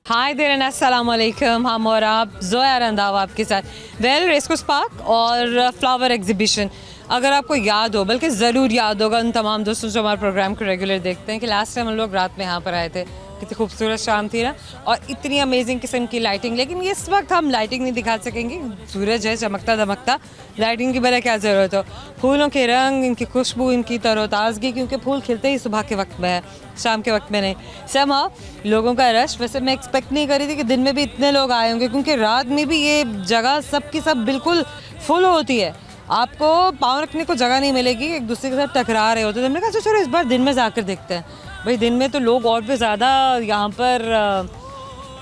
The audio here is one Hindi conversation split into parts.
हाय देर अस्सलाम वालेकुम। हम और आप ज़ोया रंधावा आपके साथ रेस्कोर्स पार्क और फ्लावर एग्जीबिशन। अगर आपको याद हो, बल्कि ज़रूर याद होगा उन तमाम दोस्तों जो हमारे प्रोग्राम को रेगुलर देखते हैं, कि लास्ट टाइम हम लोग रात में यहाँ पर आए थे। कितनी खूबसूरत शाम थी ना, और इतनी अमेजिंग किस्म की लाइटिंग। लेकिन इस वक्त हम लाइटिंग नहीं दिखा सकेंगे, सूरज है चमकता धमकता, लाइटिंग की बड़ा क्या ज़रूरत हो। फूलों के रंग, इनकी खुशबू, इनकी तरोताज़गी, क्योंकि फूल खिलते ही सुबह के वक्त में है, शाम के वक्त में नहीं। समहाउ लोगों का रश, वैसे मैं एक्सपेक्ट नहीं करी थी कि दिन में भी इतने लोग आए होंगे, क्योंकि रात में भी ये जगह सब की सब बिल्कुल फुल होती है। आपको पाँव रखने को जगह नहीं मिलेगी, एक दूसरे के साथ टकरा रहे होते। तो हमने कहा चलो इस बार दिन में जाकर देखते हैं। भाई दिन में तो लोग और भी ज़्यादा यहाँ पर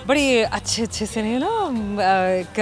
बड़ी अच्छे से नहीं ना, एक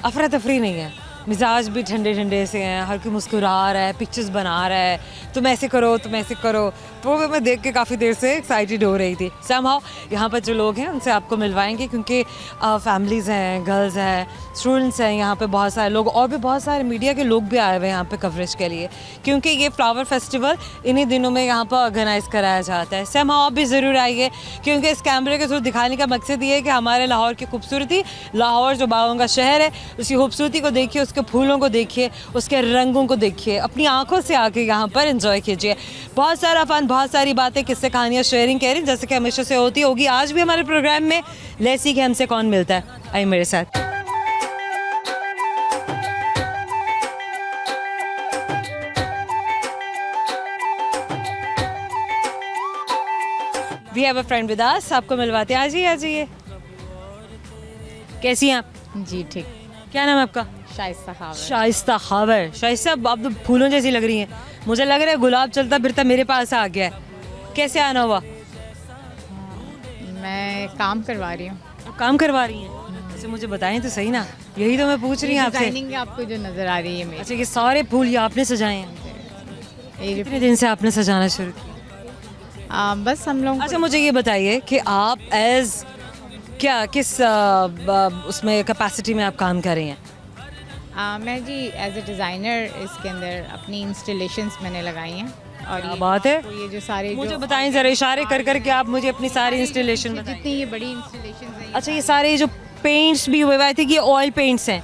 अफरा तफरी नहीं है, मिजाज भी ठंडे ठंडे से हैं, हर कोई मुस्कुरा रहा है, पिक्चर्स बना रहा है, तुम ऐसे करो तुम ऐसे करो। तो मैं देख के काफ़ी देर से एक्साइटेड हो रही थी। समहाउ यहाँ पर जो लोग हैं उनसे आपको मिलवाएंगे, क्योंकि फैमिलीज़ हैं, गर्ल्स हैं, स्टूडेंट्स हैं, यहाँ पे बहुत सारे लोग, और भी बहुत सारे मीडिया के लोग भी आए हुए हैं यहाँ पे कवरेज के लिए, क्योंकि ये फ्लावर फेस्टिवल इन्हीं दिनों में यहाँ पर ऑर्गेनाइज़ कराया जाता है। समहाउ आप भी ज़रूर आइए, क्योंकि इस कैमरे के थ्रू दिखाने का मकसद ये है कि हमारे लाहौर की खूबसूरती, लाहौर जो बागों का शहर है, उसकी खूबसूरती को देखिए, उसके फूलों को देखिए, उसके रंगों को देखिए, अपनी आंखों से आके यहाँ पर एंजॉय कीजिए। बहुत सारा फन, बहुत सारी बातें, किस्से, कहानियाँ, शेयरिंग कैरिंग, जैसे कि हमेशा से होती होगी, आज भी हमारे प्रोग्राम में। लेट्स सी कि हमसे कौन मिलता है। आइए मेरे साथ। We have a friend with us, आपको मिलवाते हैं। आ जाइए। कैसी हैं आप? जी ठीक। क्या नाम है आपका? शाइस्ता खावर। शाइस्ता खावर। शाइस्ता, आप तो फूलों जैसी लग रही हैं। मुझे लग रहा है गुलाब चलता फिरता मेरे पास आ गया है। कैसे आना हुआ? मैं काम करवा रही हूँ। आप काम करवा रही हैं? अच्छा मुझे बताएं तो सही ना, यही तो मैं पूछ रही हूँ आपसे। डिजाइनिंग आपको जो नजर आ रही है मेरी। अच्छा, ये सारे फूल ये आपने सजाए हैं? कितने दिन से आपने सजाना शुरू किया? बस हम लोग। अच्छा मुझे ये बताइए कि आप किस उसमें कैपेसिटी में आप काम कर रही हैं? मैं जी एज ए डिज़ाइनर इसके अंदर अपनी इंस्टॉलेशंस मैंने लगाई हैं। और क्या बात है। तो ये जो सारे मुझे बताएं जरा, इशारे कर करके आप मुझे अपनी सारी इंस्टॉलेशन बताएं। जितनी ये बड़ी इंस्टॉलेशंस हैं। अच्छा, ये सारे जो पेंट्स भी हुए, आई थिंक ये ऑयल पेंट्स हैं।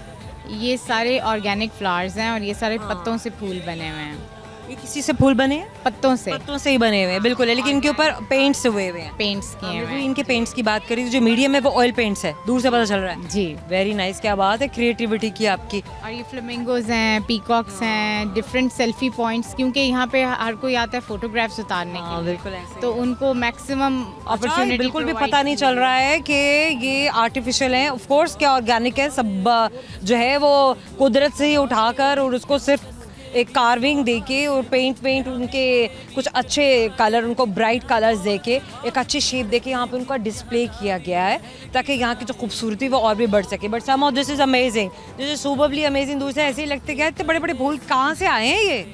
ये सारे ऑर्गेनिक फ्लावर्स हैं, और ये सारे पत्तों से फूल बने हुए हैं। ये किसी से फूल बने हैं? पत्तों से। पत्तों से ही बने हुए हैं, बिल्कुल है, लेकिन इनके ऊपर पेंट्स हुए हुए हैं। पेंट्स किए हुए हैं। इनके पेंट्स की बात करी, जो मीडियम है वो ऑयल पेंट्स है, दूर से पता चल रहा है। जी वेरी नाइस, क्या बात है, क्रिएटिविटी की आपकी। और ये फ्लेमिंगोज हैं, पीकॉक्स हैं, डिफरेंट सेल्फी पॉइंट्स, क्योंकि यहाँ पे हर कोई आता है फोटोग्राफ्स उतारने के लिए। बिल्कुल ऐसे। तो उनको मैक्सिमम अपॉर्चुनिटी बिल्कुल भी पता नहीं चल रहा है कि ये आर्टिफिशियल है, ऑफ कोर्स क्या ऑर्गेनिक है, सब जो है वो कुदरत से ही उठाकर और उसको सिर्फ एक कार्विंग देके और पेंट उनके कुछ अच्छे कलर, उनको ब्राइट कलर्स देके एक अच्छी शेप देके यहाँ पे उनका डिस्प्ले किया गया है, ताकि यहाँ की जो खूबसूरती वो और भी बढ़ सके। But somehow this is amazing, this is superbly amazing. दूर से ऐसे ही लगते क्या इतने बड़े बड़े फूल कहाँ से आए हैं ये?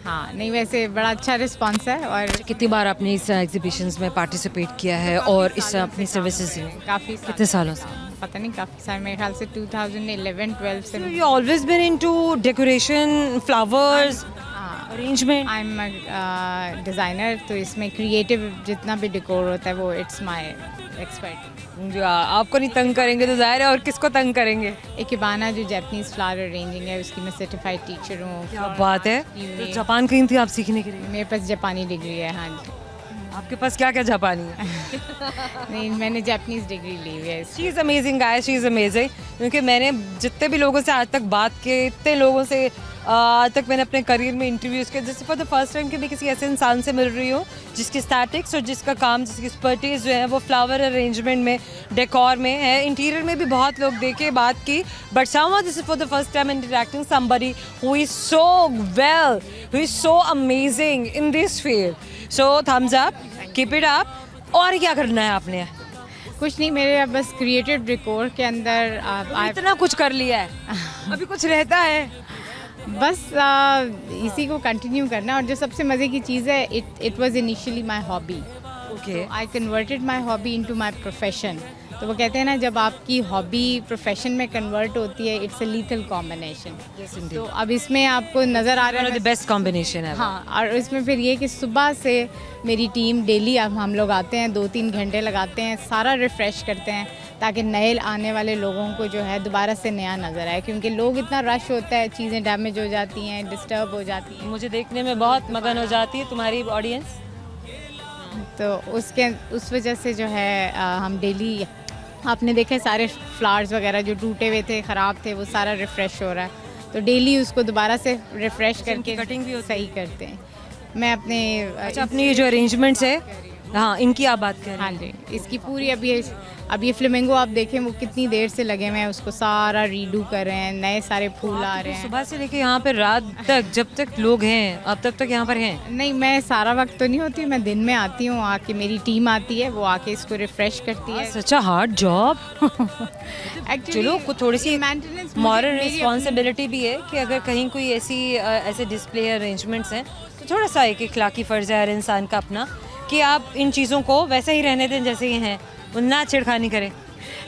हाँ नहीं, वैसे बड़ा अच्छा रिस्पांस है। और कितनी बार आपने इस एग्जीबिशंस में पार्टिसिपेट किया है और इस अपनी सर्विसेज में? काफ़ी कितने सालों से? पता नहीं, काफ़ी सारे, मेरे ख्याल से 2011-12 से। You always been into decoration, flowers, arrangement? I am designer, तो इसमें क्रिएटिव जितना भी डेकोर होता है वो इट्स माय एक्सपर्ट। आपको नहीं तंग करेंगे तो जाहिर है और किसको तंग करेंगे। इकेबाना जो जापानीज़ फ्लावर अरेंजिंग है उसकी मैं सर्टिफाइड टीचर हूँ। क्या बात है। तो जापान गई थी आप सीखने के लिए? मेरे पास जापानी डिग्री है। हाँ जी। आपके पास क्या क्या जापानी है? नहीं, मैंने जापानीज़ डिग्री ली हुई है। She is amazing guys, she is amazing. क्योंकि मैंने जितने भी लोगों से आज तक बात की, इतने लोगों से आज तक मैंने अपने करियर में इंटरव्यूज़ किए, जैसे फॉर द फर्स्ट टाइम कि मैं किसी ऐसे इंसान से मिल रही हूँ जिसकी स्टैटिक्स और जिसका काम, जिसकी एक्सपर्टीज़ जो है वो फ्लावर अरेंजमेंट में, डेकोर में है। इंटीरियर में भी बहुत लोग देखे, बात की, but somehow this is for the first time interacting somebody who is so well, who is so amazing in this field. So Thums up, keep it up. और क्या करना है आपने? कुछ नहीं, मेरे बस क्रिएटिव डेकोर के अंदर इतना कुछ कर लिया है, अभी कुछ रहता है? बस इसी को कंटिन्यू करना। और जो सबसे मज़े की चीज़ है, it was initially my hobby. Okay. I converted my hobby into my profession. तो वो कहते हैं ना, जब आपकी हॉबी प्रोफेशन में कन्वर्ट होती है, इट्स अ लीथल कॉम्बिनेशन। तो अब इसमें आपको नज़र आ रहा है द बेस्ट कॉम्बिनेशन है। हाँ, और इसमें फिर ये कि सुबह से मेरी टीम डेली, अब हम लोग आते हैं 2-3 घंटे लगाते हैं, सारा रिफ़्रेश करते हैं ताकि नए आने वाले लोगों को जो है दोबारा से नया नज़र आए, क्योंकि लोग इतना रश होता है, चीज़ें डैमेज हो जाती हैं, डिस्टर्ब हो जाती हैं। मुझे देखने में बहुत मगन हो जाती है तुम्हारी ऑडियंस। तो उस वजह से जो है हम डेली, आपने देखे सारे फ्लावर्स वगैरह जो टूटे हुए थे, ख़राब थे, वो सारा रिफ़्रेश हो रहा है। तो डेली उसको दोबारा से रिफ़्रेश करके कटिंग भी सही करते हैं। मैं अपने अच्छा, अपनी ये जो अरेंजमेंट्स है, हाँ, इनकी आप बात कर रहे हाँ जी, इसकी पूरी अब ये फ्लेमिंगो आप देखें वो कितनी देर से लगे हुए हैं, उसको सारा रीडू कर रहे हैं, नए सारे फूल आ रहे हैं। सुबह से लेके यहाँ पे रात तक, जब तक लोग हैं, अब तक यहाँ पर हैं? नहीं, मैं सारा वक्त तो नहीं होती, मैं दिन में आती हूँ, आके मेरी टीम आती है, वो आके इसको रिफ्रेश करती है। सच अ हार्ड जॉब। चलो, कुछ थोड़ी सी मेंटेनेंस, मॉरल रिस्पॉन्सिबिलिटी भी है कि अगर कहीं कोई ऐसे डिस्प्ले अरेंजमेंट्स हैं तो थोड़ा सा एक इखलाकी फ़र्ज़ है हर इंसान का अपना कि आप इन चीज़ों को वैसे ही रहने दें जैसे ही हैं, ना छिड़खानी करें।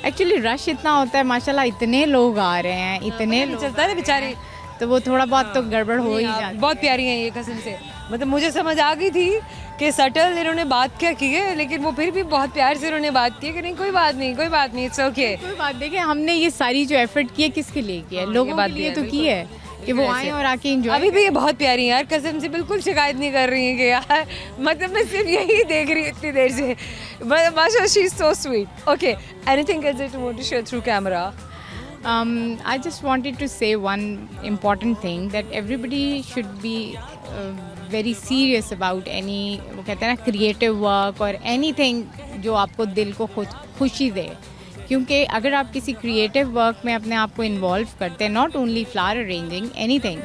एक्चुअली रश इतना होता है माशाल्लाह, इतने लोग आ रहे हैं, इतने लोग चलता है ना बेचारे, तो वो थोड़ा बहुत तो गड़बड़ हो ही जाती है। बहुत प्यारी हैं ये कसम से, मतलब मुझे समझ आ गई थी कि सटल इन्होंने बात क्या की है, लेकिन वो फिर भी बहुत प्यार से इन्होंने बात की है कि नहीं कोई बात नहीं, कोई बात नहीं, इट्स ओके। कोई बात, देखिए हमने ये सारी जो एफर्ट की है किसके लिए की है, लोगों के लिए तो की है कि वो आए और आके एंजॉय। अभी भी ये बहुत प्यारी है यार, कसम से बिल्कुल शिकायत नहीं कर रही है कि यार, मतलब मैं सिर्फ यही देख रही हूँ इतनी देर से, माशाल्लाह she is so sweet. Okay, anything else that you want to share through camera? I just wanted to say one important thing, that everybody should be very serious about any, वो कहते हैं ना, creative work और anything जो आपको दिल को खुशी दे, क्योंकि अगर आप किसी क्रिएटिव वर्क में अपने आप को इन्वॉल्व करते हैं, not only flower arranging, anything,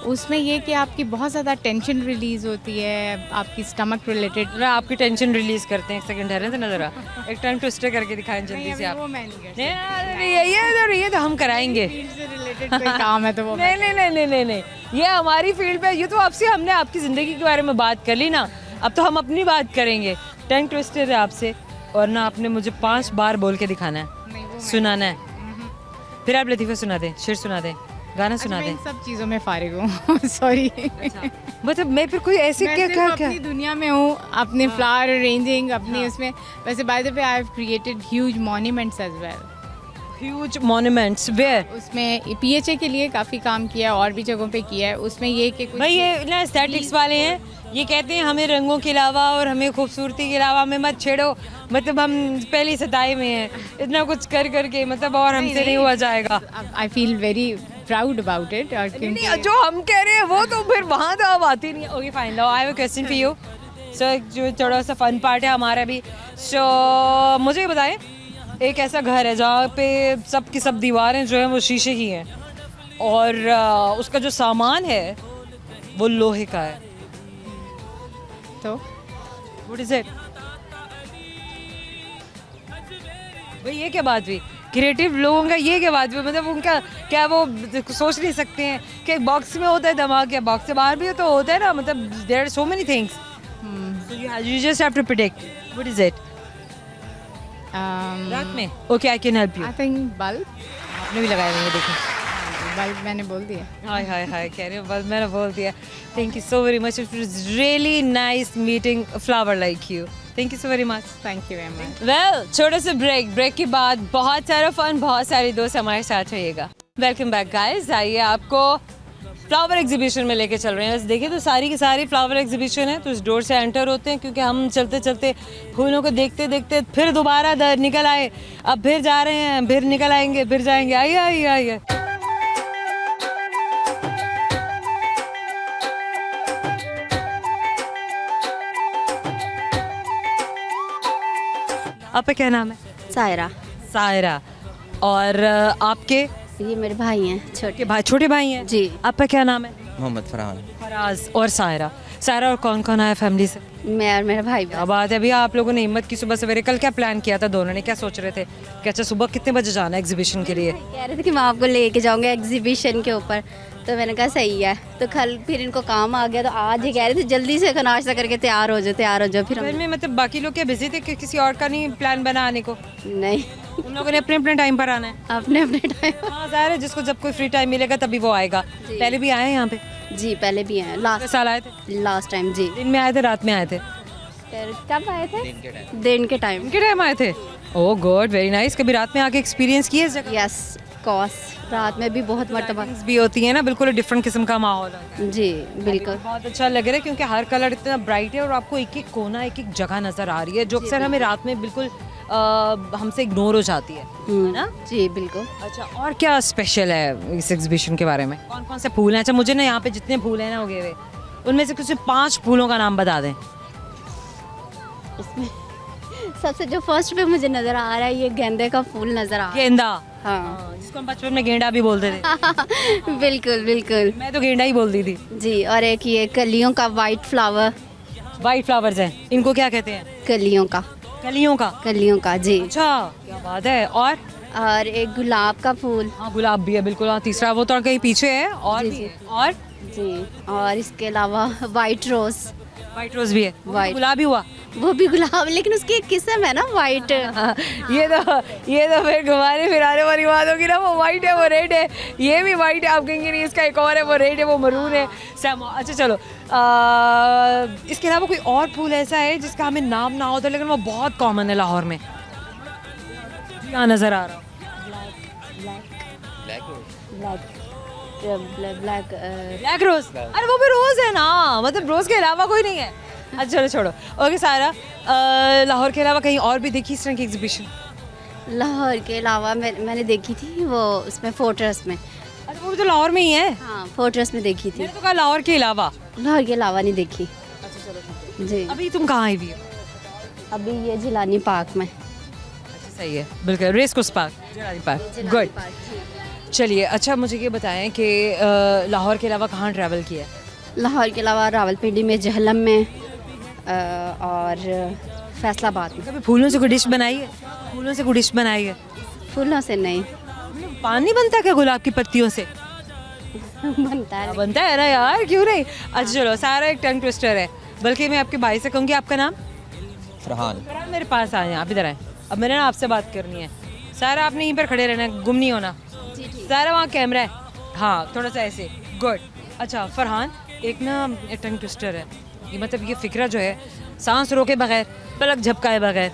उसमें ये कि आपकी बहुत ज़्यादा टेंशन रिलीज़ होती है, आपकी स्टमक रिलेटेड। आपकी टेंशन रिलीज करते हैं, एक सेकंड ठहरे तो नजर आ, एक टाइम ट्विस्टर करके दिखाएं जल्दी से आप। वो मैं नहीं कर सकती। ये तो हम कराएंगे। फील्ड से रिलेटेड कोई काम है तो वो नहीं नहीं नहीं नहीं नहीं नहीं, ये हमारी फील्ड पे, ये तो आपसे हमने आपकी ज़िंदगी के बारे में बात कर ली ना, अब तो हम अपनी बात करेंगे। टंग ट्विस्टर है आपसे, और ना आपने मुझे 5 बार बोल के दिखाना है, सुनाना है, फिर आप लतीफ़ा सुना दें, शेर सुना दें, गाना सुना मैं दें। इन सब चीज़ों में फारिग हूँ। सॉरी, मतलब मैं फिर कोई ऐसे मैं क्या सिर्फ क्या क्या अपनी दुनिया में हूँ, अपने फ्लावर अरेंजिंग अपनी उसमें। वैसे by the way I have created huge monuments as well. Huge monuments where? उसमें पीएचए के लिए काफ़ी काम किया है और भी जगहों पे किया है। उसमें ये कि कुछ भाई ये ना एस्थेटिक्स वाले हैं, ये कहते हैं हमें रंगों के अलावा और हमें खूबसूरती के अलावा हमें मत छेड़ो, मतलब हम पहली सताई में हैं इतना कुछ कर करके, मतलब और हमसे नहीं हुआ जाएगा। I feel very proud about it. नहीं, जो हम कह रहे हैं वो तो फिर वहाँ तो अब आती नहीं है। Okay fine, now I have a question for you. So जो थोड़ा सा फन पार्ट है हमारा भी, सो मुझे ये बताएं, एक ऐसा घर है जहाँ पे सब की सब दीवारें जो हैं वो शीशे की हैं और उसका जो सामान है वो लोहे का है, तो व्हाट इज इट? भाई ये क्या बात हुई? क्रिएटिव लोगों का ये क्या बात हुई? मतलब उनका क्या वो सोच नहीं सकते हैं कि बॉक्स में होता है दिमाग, या बॉक्स से बाहर भी तो होता है ना, मतलब there are so many things, you just have to predict what is it. रात में okay, I can help you. I think bulb. आपने भी लगाया हुआ है, देखो बल्ब मैंने बोल दिया। हाय हाय हाय, कह रहे हो बल्ब, मैंने बोल दिया। Thank you so very much, it was really nice meeting a flower like you. Thank you so very much. Thank you very much. Well, छोटे से ब्रेक के बाद बहुत सारा फन, बहुत सारी दोस्त हमारे साथ रहिएगा। वेलकम बैक गाइस, आइए आपको फ्लावर एग्जीबिशन में लेके चल रहे हैं। वैसे देखिए तो सारी की सारी फ्लावर एग्जीबिशन है, तो इस डोर से एंटर होते हैं क्योंकि हम चलते चलते फूलों को देखते देखते फिर दोबारा निकल आए, अब फिर जा रहे हैं, फिर निकल आएंगे, फिर जाएंगे। आइए आइए आइए। आपका क्या नाम है? सायरा। सायरा। और आपके? ये मेरे भाई हैं, छोटे छोटे भाई हैं जी। आपका क्या नाम है? मोहम्मद फरहान। फराज और सायरा। सायरा, और कौन कौन आया फैमिली से? मैं और मेरा भाई। क्या बात है भैया, आप लोगों ने हिम्मत की सुबह सवेरे। कल क्या प्लान किया था दोनों ने, क्या सोच रहे थे कि अच्छा सुबह कितने बजे जाना है एग्जीबिशन के लिए? कह रहे थे कि मैं आपको लेके जाऊंगा एग्जीबिशन के ऊपर, तो मैंने कहा सही है। तो कल फिर इनको काम आ गया, तो आज ही कह रहे थे जल्दी से नाश्ता करके तैयार हो जाओ फिर घर में मतलब बाकी लोग क्या बिजी थे कि किसी और का नहीं प्लान बना आने को? नहीं, उन लोगों ने अपने अपने टाइम पर आना है। अपने अपने टाइम। हाँ ज़ाहिर है, जिसको जब कोई फ्री टाइम मिलेगा तभी वो आएगा। जी। पहले भी आए हैं यहाँ पे? जी पहले भी हैं, कितने साल आए थे? लास्ट टाइम जी। दिन में आए थे, रात में आए थे? फिर कब आए थे? दिन के टाइम। इनके टाइम आए थे। ओह गॉड, वेरी नाइस। कभी रात में आके एक्सपीरियंस किया इस जगह? यस कॉस रात में भी बहुत मरतबा। भी होती है ना, बिल्कुल डिफरेंट किस्म का माहौल होता है। जी बिल्कुल। बहुत अच्छा लग रहा है क्योंकि हर कलर इतना ब्राइट है और आपको एक एक कोना, एक एक जगह नजर आ रही है जो अक्सर हमें रात में बिल्कुल हमसे इग्नोर हो जाती है ना? जी बिल्कुल। अच्छा, और क्या स्पेशल है इस एग्जीबिशन के बारे में? कौन कौन से फूल हैं? अच्छा मुझे ना यहाँ पे जितने फूल हैं ना उगे हुए, उनमें से कुछ 5 फूलों का नाम बता दें। इसमें सबसे जो फर्स्ट पे मुझे नज़र आ रहा है ये गेंदे का फूल नज़र आ रहा गेंदा। हाँ। हाँ, जिसको हम बचपन में गेंडा भी बोलते थे। है। बिल्कुल बिल्कुल। मैं तो गेंडा ही बोलती थी। जी और एक ये कलियों का वाइट फ्लावर। वाइट फ्लावर्स हैं, इनको क्या कहते हैं? कलियों का। कलियों का। कलियों का जी। अच्छा, क्या बात है। और एक गुलाब का फूल। हाँ गुलाब भी है बिल्कुल। हाँ, तीसरा वो तो कहीं पीछे है। और जी, भी जी। है। और जी और इसके अलावा वाइट रोज। वाइट रोज भी है। वो White। गुलाब ही हुआ। वो भी गुलाब लेकिन उसकी एक किस्म है ना वाइट। ये तो फिर घुमाने फिराने वाली बात होगी ना। वो वाइट है, वो रेड है, ये भी वाइट है, आप कहेंगे नहीं इसका एक और है, वो रेड है, वो मरून है। अच्छा चलो, इसके अलावा कोई और फूल ऐसा है जिसका हमें नाम ना हो तो लेकिन वो बहुत कॉमन है लाहौर में? यहाँ नजर आ रहा ब्लैक ब्लैक रोज। अरे वो भी रोज है ना, मतलब रोज के अलावा कोई नहीं है। अच्छा चलो छोड़ो। ओके सारा, लाहौर के अलावा कहीं और भी देखी इस तरह की एग्जीबिशन? लाहौर के अलावा मैंने देखी थी वो उसमें फोर्ट्रेस में। अरे वो भी तो लाहौर में ही है। हाँ फोर्ट्रेस में देखी थी। मैंने तो कहा लाहौर के अलावा। लाहौर के अलावा नहीं देखी। अच्छा चलो। जी अभी तुम कहाँ आई हुई हो? अभी ये जिलानी पार्क में। अच्छा सही है, बिल्कुल रेस कोर्स पार्क। गुड। चलिए, अच्छा मुझे ये बताएं कि लाहौर के अलावा कहाँ ट्रैवल किया है? लाहौर के अलावा रावलपिंडी में, जहलम में और फैसलाबाद में। कभी फूलों से कोई डिश बनाई है? फूलों से कोई डिश बनाई है? फूलों से नहीं पानी बनता है क्या गुलाब की पत्तियों से? बनता है। बनता है ना यार, क्यों नहीं। अच्छा चलो, सारा एक टंग ट्विस्टर है। बल्कि मैं आपके भाई से कहूँगी, आपका नाम? फरहान। फरहान मेरे पास आए, आप इधर आए। अब मैंने ना आपसे बात करनी है। सारा आपने यहीं पर खड़े रहना है, गुम नहीं होना। सारा वहाँ कैमरा है। हाँ थोड़ा सा ऐसे। गुड। अच्छा फरहान, एक ना टंग ट्विस्टर है ये, मतलब ये फिक्रा जो है, सांस रोके बगैर, पलक झपकाए बगैर,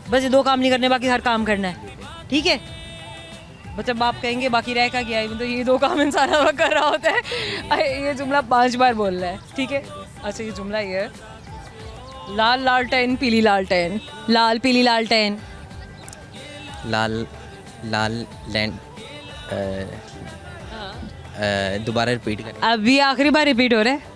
बस ये 2 काम नहीं करने, बाकी हर काम करना है, ठीक है? मतलब आप कहेंगे बाकी रह का गया है, मतलब ये 2 काम इंसान कर रहा होता है। ये जुमला 5 बार बोल रहा है, ठीक है? अच्छा ये जुमला ये है, लाल लालटेन पीली लालटेन, लाल पीली लालटेन। लाल लाल लैंड दोबारा रिपीट करें। अभी आखिरी बार रिपीट हो रहा है,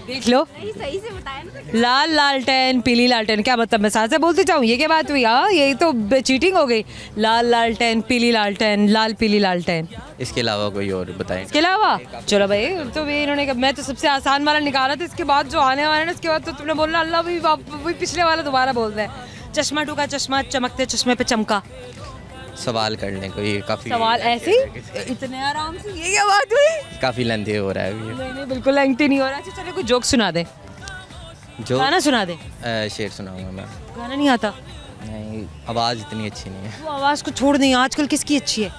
देख लो। सही से बताया ना। लाल लालटेन पीली लालटेन, क्या मतलब मैं साथ से बोलती जाऊँ? ये क्या बात हुई? हाँ ये तो चीटिंग हो गई। लाल लालटेन पीली लालटेन, लाल पीली लालटेन। इसके अलावा कोई और बताएं। इसके अलावा चलो भाई, तो ये इन्होंने मैं तो सबसे आसान वाला निकाला था, इसके बाद जो आने वाला है ना, इसके बाद तो तुमने बोलना अल्लाह भी पिछले वाला दोबारा बोल रहा है। चश्मा टूका चश्मा, चमकते चश्मे पे चमका। सवाल करने को ये काफ़ी सवाल ऐसे ही इतने आराम से, ये क्या बात हुई? काफ़ी लेंथी हो रहा है अभी। नहीं बिल्कुल लेंथी नहीं हो रहा। अच्छा चलो कोई जोक सुना दे, जो गाना सुना दे। शेर सुनाऊंगा मैं। गाना नहीं आता? नहीं, आवाज़ इतनी अच्छी नहीं है। वो आवाज़ को छोड़ दें, आजकल किसकी अच्छी है?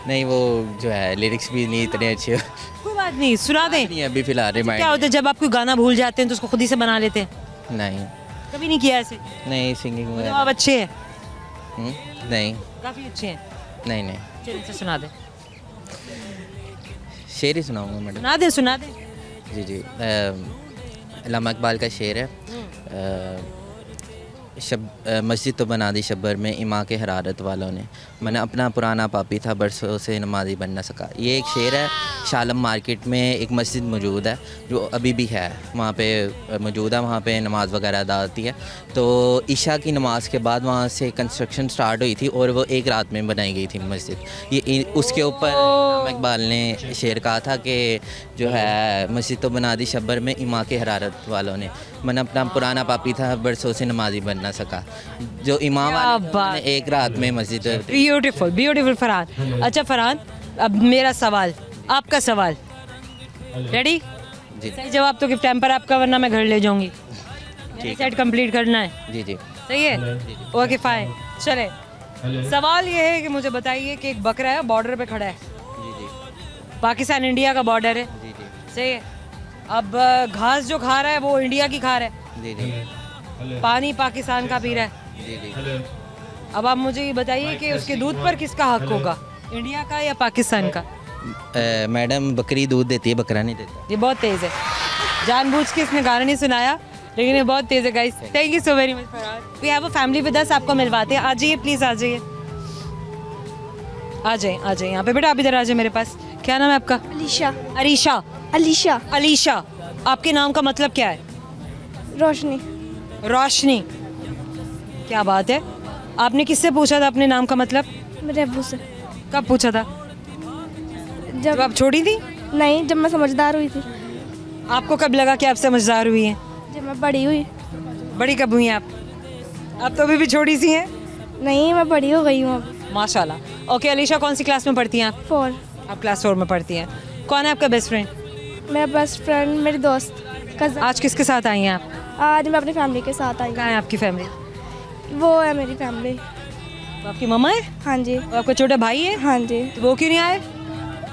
नहीं वो जो है लिरिक्स भी नहीं इतने अच्छे है। कोई बात नहीं, सुना दें। नहीं अभी फिलहाल क्या रिमाइंड। होता है जब आप कोई गाना भूल जाते हैं तो उसको खुद ही से बना लेते हैं? नहीं कभी नहीं किया ऐसे? नहीं सिंगिंग तो में आप अच्छे हैं, नहीं काफ़ी अच्छे हैं। नहीं नहीं चलिए से सुना दे। शेर ही सुनाऊंगा मैडम। सुना दे सुना दे। जी जी अल्लामा इकबाल का शेर है। मस्जिद तो बना दी शब्बर में इमा के हरारत वालों ने, मैंने अपना पुराना पापी था बरसों से नमाजी बन ना सका। ये एक शेर है। शालम मार्केट में एक मस्जिद मौजूद है जो अभी भी है, वहाँ पे मौजूद है, वहाँ पे नमाज़ वगैरह अदा होती है। तो ईशा की नमाज़ के बाद वहाँ से कंस्ट्रक्शन स्टार्ट हुई थी और वो एक रात में बनाई गई थी मस्जिद। ये उसके ऊपर अल्लामा इकबाल ने शेर कहा था कि जो है मस्जिद तो बना दी शब्बर में इमा के हरारत वालों ने, मैंने अपना पुराना पापी था बरसों से नमाजी बन ना सका। जो इमाम ने एक रात में मस्जिद। Beautiful beautiful Farhan. अच्छा फरहान, अब मेरा सवाल, आपका सवाल, रेडी? जी सही जवाब तो गिफ्ट टाइम आपका, वरना मैं घर ले जाऊंगी। मेरी सेट कंप्लीट करना है। जी जी सही है? Okay fine. चले, सवाल ये है कि मुझे बताइए कि एक बकरा है बॉर्डर पे खड़ा है, जी जी पाकिस्तान इंडिया का बॉर्डर है, जी जी सही है। अब घास जो खा रहा है वो इंडिया की खा रहा है, जी जी पानी पाकिस्तान का पी रहा है। जी जी अब आप मुझे ये बताइए कि उसके दूध पर किसका हक होगा, इंडिया का या पाकिस्तान का? मैडम बकरी दूध देती है, बकरा नहीं देता। ये बहुत तेज़ है, जानबूझ के इसने गाना नहीं सुनाया लेकिन ये बहुत तेज़ है guys. Thank you so very much for we have a family with us, आपको मिलवाते हैं। आ जाइए प्लीज़, आ जाइए, आ जाइए यहाँ पे। बेटा आप इधर आ जाइए मेरे पास। क्या नाम है आपका? अलीशा अरीशा। अलीशा अलीशा, आपके नाम का मतलब क्या है? रोशनी। रोशनी, क्या बात है। आपने किससे पूछा था अपने नाम का मतलब? मेरे अब्बू से। कब पूछा था? जब जब आप छोटी थी? नहीं, जब मैं समझदार हुई थी, आपको कब लगा कि आप समझदार हुई हैं? जब मैं बड़ी हुई। बड़ी कब हुई हैं आप? आप तो अभी भी छोटी सी हैं। नहीं, मैं बड़ी हो गई हूँ अब। माशाल्लाह। ओके अलीशा, कौन सी क्लास में पढ़ती हैं आप? 4। आप क्लास 4 में पढ़ती हैं। कौन है आपका बेस्ट फ्रेंड? मेरा बेस्ट फ्रेंड, मेरी दोस्त, कज़न। आज किसके साथ आई हैं आप? आज मैं अपनी फैमिली के साथ आई कहाँ है आपकी फैमिली? हूँ। वो है मेरी फैमिली। तो आपकी मम्मा है हाँ जी। और आपका छोटा भाई है? हाँ जी। तो वो क्यों नहीं आए?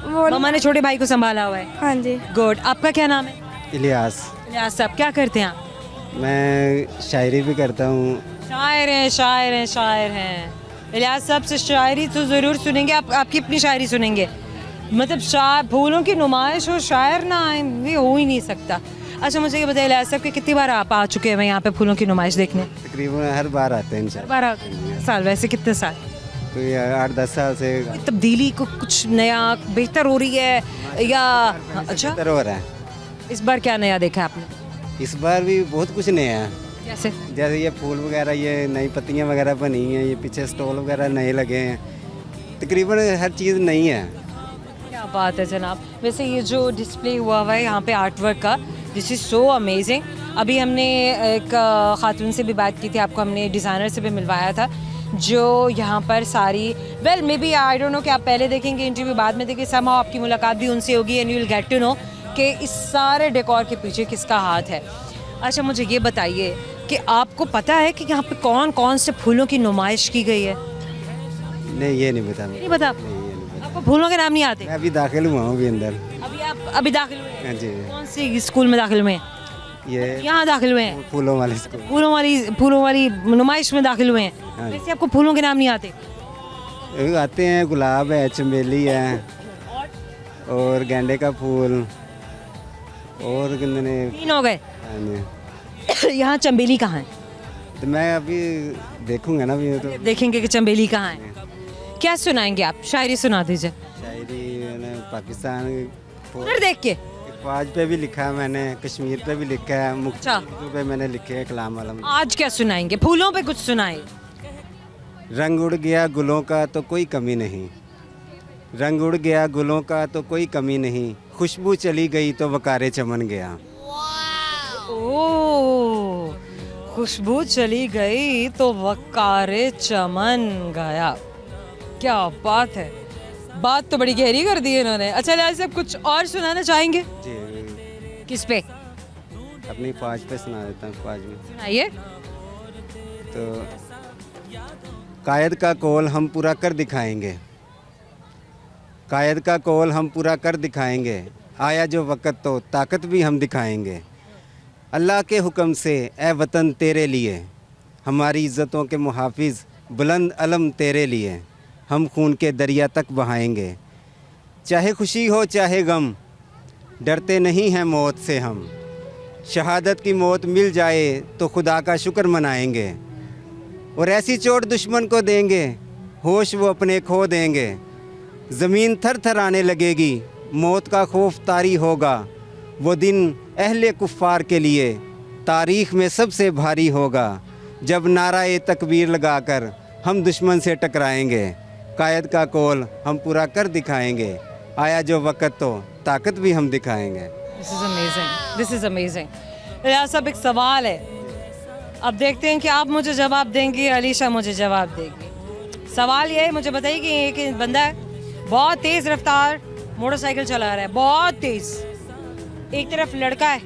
वो मम्मा ने छोटे भाई को संभाला हुआ है। हाँ जी। गुड। आपका क्या नाम है? इलियास। इलियास साहब, क्या करते हैं आप? मैं शायरी भी करता हूँ। शायर हैं, शायर हैं, शायर हैं। इलियास साहब से शायरी तो ज़रूर सुनेंगे। आप आपकी अपनी शायरी सुनेंगे? मतलब शायर, फूलों की नुमाइश हो, शायर ना आए, ये हो ही नहीं सकता। अच्छा मुझे ये बताइए इलियास साहब कि कितनी बार आप आ चुके हैं यहाँ पे फूलों की नुमाइश देखने? तकरीबन हर बार आते हैं इंशाल्लाह। 12 साल। वैसे कितने साल? कोई 8-10 साल से तब्दीली को कुछ नया बेहतर हो रही है या? अच्छा, बेहतर हो रहा है। इस बार क्या नया देखा आपने? इस बार भी बहुत कुछ नया है। कैसे? जैसे ये फूल वगैरह, ये नई पत्तियाँ वगैरह बनी हैं, ये पीछे स्टॉल वगैरह नए लगे हैं। तकरीबन हर चीज़ नई है। क्या बात है जनाब। वैसे ये जो डिस्प्ले हुआ है यहाँ पे आर्ट वर्क का, दिस इज़ सो अमेजिंग। अभी हमने एक खातून से भी बात की थी, आपको हमने डिज़ाइनर से भी मिलवाया था जो यहाँ पर सारी well maybe I don't know कि आप पहले देखेंगे इंटरव्यू बाद में देखेंगे, समहाउ आपकी मुलाकात भी उनसे होगी and you will get to know कि इस सारे डेकोर के पीछे किसका हाथ है। अच्छा मुझे ये बताइए कि आपको पता है कि यहाँ पे कौन कौन से फूलों की नुमाइश की गई है? नहीं, ये नहीं पता मुझे। नहीं पता? नहीं, ये नहीं पता। आपको फूलों के नाम नहीं आते? मैं अभी दाखिल हुआ हूँ अभी अंदर। अभी आप अभी दाखिल हुए हैं? हाँ जी। कौन सी स्कूल में दाखिल हुए हैं? ये यहाँ दाखिल हुए हैं? फूलों वाले स्कूल। फूलों वाली नुमाइश में दाखिल हुए हैं। हाँ। वैसे आपको फूलों के नाम नहीं आते? आते हैं, गुलाब है, चमेली है और गेंदे का फूल और कितने। 3 हो गए। हाँ जी। यहाँ चंबेली कहाँ है? तो मैं अभी देखूंगा ना अभी तो। देखेंगे कि चंबेली कहाँ है। क्या सुनाएंगे आप? शायरी सुना दीजिए। शायरी मैंने पाकिस्तान उधर देख के। फौज पे भी लिखा है मैंने, कश्मीर पे भी लिखा है, अच्छा। मुख्तलिफ पे मैंने लिखे हैं कलाम आलम। आज क्या सुनाएंगे? फूलों पे कुछ सुनाए। रंग उड़ गया गुलों का तो कोई कमी नहीं, रंग उड़ गया गुलों का तो कोई कमी नहीं, खुशबू चली गई तो वकारे चमन गया। ओह, खुशबू चली गई तो वकारे चमन गया। क्या बात है, बात तो बड़ी गहरी कर दी है इन्होंने। अच्छा लिहाज साहब कुछ और सुनाना चाहेंगे? जी, किस पे? अपनी फौज पे सुना देता हूँ। फौज में सुनाइए। तो कायद का कौल हम पूरा कर दिखाएंगे, कायद का कौल हम पूरा कर दिखाएंगे, आया जो वक़्त तो ताकत भी हम दिखाएंगे। अल्लाह के हुक्म से ए वतन तेरे लिए, हमारी इज़्ज़तों के मुहाफिज बुलंद अलम तेरे लिए, हम खून के दरिया तक बहाएंगे। चाहे खुशी हो चाहे गम, डरते नहीं हैं मौत से हम, शहादत की मौत मिल जाए तो खुदा का शुक्र मनाएंगे, और ऐसी चोट दुश्मन को देंगे होश वो अपने खो देंगे। ज़मीन थर थर आने लगेगी, मौत का खौफ तारी होगा, वो दिन अहले कुफ़ार के लिए तारीख़ में सबसे भारी होगा, जब नाराए तकबीर लगाकर हम दुश्मन से टकराएंगे। कायद का कौल हम पूरा कर दिखाएंगे, आया जो वक़्त तो ताकत भी हम दिखाएंगे। This is amazing, this is amazing. लिहाज साहब एक सवाल है, अब देखते हैं कि आप मुझे जवाब देंगे, अलीशा मुझे जवाब देगी। सवाल ये है, मुझे बताइए कि एक बंदा है बहुत तेज़ रफ्तार मोटरसाइकिल चला रहा है, बहुत तेज़, एक तरफ लड़का है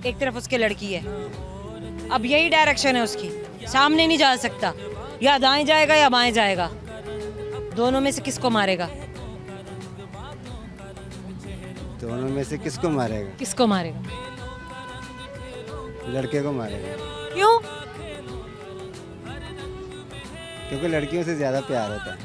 एक तरफ उसके लड़की है, अब यही डायरेक्शन है उसकी, सामने नहीं जा सकता, या दाएं जाएगा या बाएं जाएगा, दोनों में से किसको मारेगा? दोनों में से किसको मारेगा? किसको मारेगा? लड़के को मारेगा, क्यों? क्योंकि लड़कियों से ज़्यादा प्यार होता है।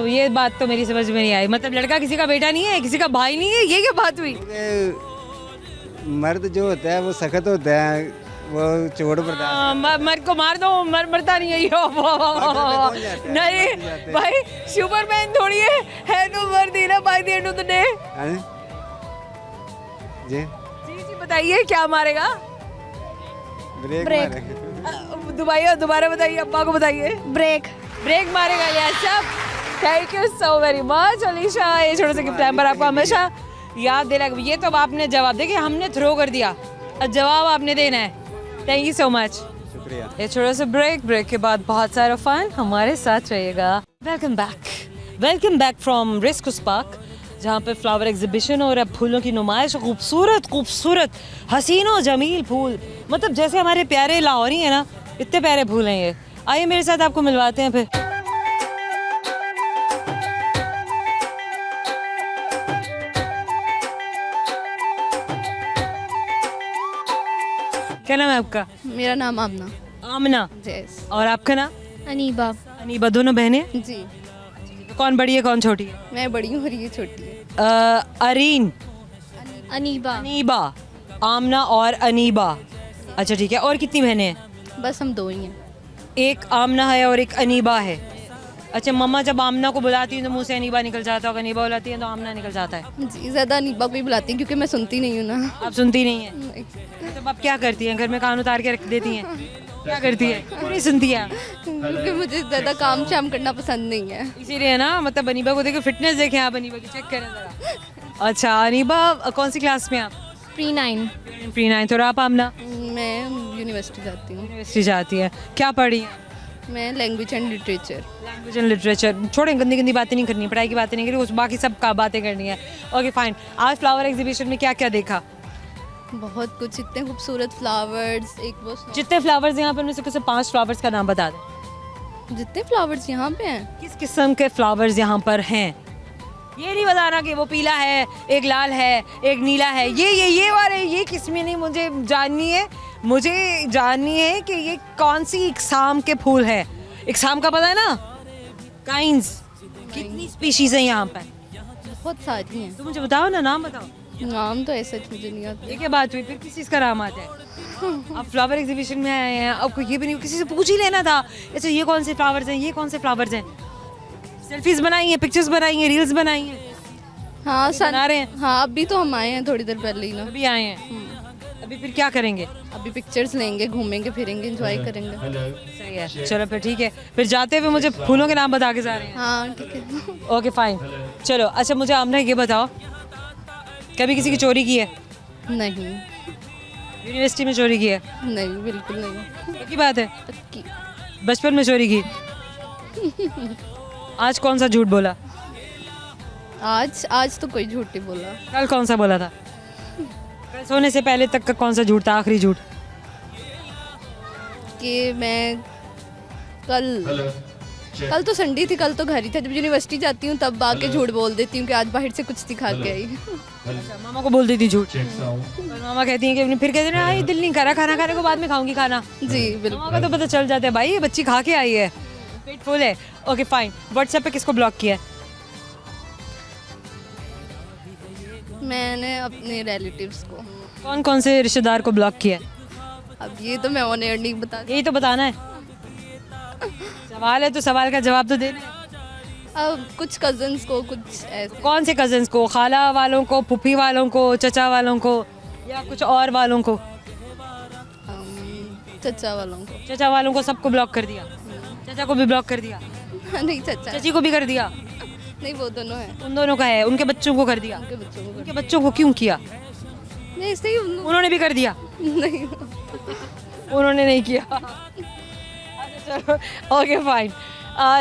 ये बात तो मेरी समझ में नहीं आई। मतलब लड़का किसी का बेटा नहीं है, किसी का भाई नहीं है, ये क्या बात हुई? क्योंकि मर्द जो होता है वो सख्त होता है, वो चोट बर्दाश्त मर्द को मार दो, मरता नहीं है ये। कौन जाता है? नहीं भाई, सुपरमैन थोड़ी है तो मर्द ही ना by the end of the day. हैं? जी जी जी बताइए क्या मारेगा? ब्रेक मारेगा। दोबारा बताइए, अब्बा को बताइए। ब्रेक। ब्रेक मारेगा ये सब। Thank you so very much Alisha, ये छोटे से गिफ्ट टाइम पर आपको हमेशा याद दिलाएगा। ये तो अब आपने जवाब देखिए, हमने थ्रो कर दिया, अब जवाब आपने देना है। Thank you so much. शुक्रिया। ये छोटा सा ब्रेक के बाद बहुत सारा फन हमारे साथ रहेगा। Welcome back from rescue park, जहाँ पे फ्लावर एग्जीबिशन और अब फूलों की नुमाइश। खूबसूरत हसीनो जमील फूल, मतलब जैसे हमारे प्यारे लाहौरी है ना, इतने प्यारे फूल हैं ये। आइए मेरे साथ आपको मिलवाते हैं फिर। क्या नाम है आपका? मेरा नाम आमना। आमना। जैस। और आपका नाम? अनीबा। अनीबा। दोनों बहनें? जी। कौन बड़ी है कौन छोटी है? मैं बड़ी हूँ और ये छोटी है। अरीन, अनीबा। अनीबा, आमना और अनीबा। अच्छा ठीक है। और कितनी बहनें हैं? बस हम दो ही हैं। एक आमना है और एक अनीबा है। अच्छा, मम्मा जब आमना को बुलाती हैं तो मुंह से अनीबा निकल जाता है, और अनीबा बुलाती है तो आमना निकल जाता है। जी, ज़्यादा अनीबा को ही बुलाती हूँ क्योंकि मैं सुनती नहीं हूँ ना। आप सुनती नहीं है? नहीं। तो आप क्या करती हैं? घर में कान उतार के रख देती हैं? क्या करती है? क्यों नहीं सुनती है? क्योंकि मुझे ज़्यादा काम शाम करना पसंद नहीं है। इसीलिए ना, मतलब अनीबा को देखो, फिटनेस देखें आप अनीबा की, चेक करें जरा। अच्छा अनीबा, कौन सी क्लास में आप? प्री-9। प्री-9। और आप आमना? मैं यूनिवर्सिटी जाती हूँ। यूनिवर्सिटी जाती है। क्या पढ़ी हैं? मैं language and literature. Language and literature. छोड़ें, गंदी बातें नहीं करनी, पढ़ाई की बातें नहीं करनी, उस बाकी सब का बातें करनी है। Okay fine. आज फ्लावर एग्जीबिशन में क्या क्या देखा? बहुत कुछ, इतने खूबसूरत फ्लावर्स। एक वो जितने फ्लावर्स यहाँ पर, उनमें से किसी 5 फ्लावर्स का नाम बता दें। जितने फ्लावर्स यहाँ पे हैं, किस किस्म के फ्लावर्स यहाँ पर हैं? ये नहीं बताना कि वो पीला है, एक लाल है, एक नीला है, ये वाले, ये किस्में नहीं मुझे जाननी है। मुझे जाननी है कि ये कौन सी इकसाम के फूल है। इकसाम का पता है ना? काइंड्स। कितनी स्पीशीज हैं यहाँ पर? बहुत सारी हैं। तो मुझे बताओ ना, नाम बताओ। नाम तो ऐसा मुझे नहीं आता। ये क्या बात हुई? फिर किस चीज़ का नाम आता है? आप फ्लावर एग्जीबिशन में आए हैं, आपको ये भी नहीं, किसी से पूछ ही लेना था। अच्छा ये कौन से फ्लावर्स हैं, ये कौन से फ्लावर्स हैं? सेल्फीज बनाई हैं, पिक्चर्स बनाई हैं, रील्स बनाई हैं? हाँ बना रहे हैं? हाँ, अभी तो हम आए हैं थोड़ी देर पहले ही ना। अभी आए हैं। अभी फिर क्या करेंगे? अभी पिक्चर्स लेंगे, घूमेंगे फिरेंगे, एंजॉय करेंगे। सही है, चलो फिर ठीक है। फिर जाते हुए मुझे फूलों के नाम बता के जा रहे हैं? हाँ ठीक है। ओके फाइन, चलो। अच्छा मुझे आमना ये बताओ, कभी किसी की चोरी की है? नहीं यूनिवर्सिटी में चोरी की है? नहीं, बिल्कुल नहीं। पक्की बात है? पक्की। बचपन में चोरी की? आज कौन सा झूठ बोला? आज तो कोई झूठ नहीं बोला। कल कौन सा बोला था? कल सोने से पहले तक का कौन सा झूठ था, आखिरी झूठ? कि मैं कल तो संडे थी, कल तो घर ही था। जब यूनिवर्सिटी जाती हूँ तब आके झूठ बोल देती हूँ कि आज बाहर से कुछ दिखा के आई। अच्छा, मामा को बोल देती झूठ? और मामा कहती हैं कि फिर कहते हैं आई दिल नहीं करा, खाना खाने को बाद में खाऊंगी खाना। जी बिल्कुल। मामा का तो पता चल जाता है भाई ये बच्ची खा के आई है, पेट फुल है। Okay fine. व्हाट्सएप पे किसको ब्लॉक किया है? मैंने अपने रिलेटिव्स को। कौन कौन से रिश्तेदार को ब्लॉक किया है? अब ये तो मैं ऑन एयर नहीं बता। यही तो बताना है। सवाल है तो सवाल का जवाब तो देना है। अब कुछ कजन्स को, कुछ ऐसे। कौन से कजन्स को? खाला वालों को, फूफी वालों को, चचा वालों को, या कुछ और वालों को? चचा वालों को। चचा वालों को सबको ब्लॉक कर दिया? चचा को भी ब्लॉक कर दिया? नहीं, चचा चची को भी कर दिया? नहीं, वो दोनों हैं। उन दोनों का है। उनके बच्चों को कर दिया? उनके बच्चों को। उनके बच्चों को क्यों किया? नहीं, ऐसे ही उन्होंने भी कर दिया? नहीं। उन्होंने नहीं किया। अच्छा चलो, ओके फाइन।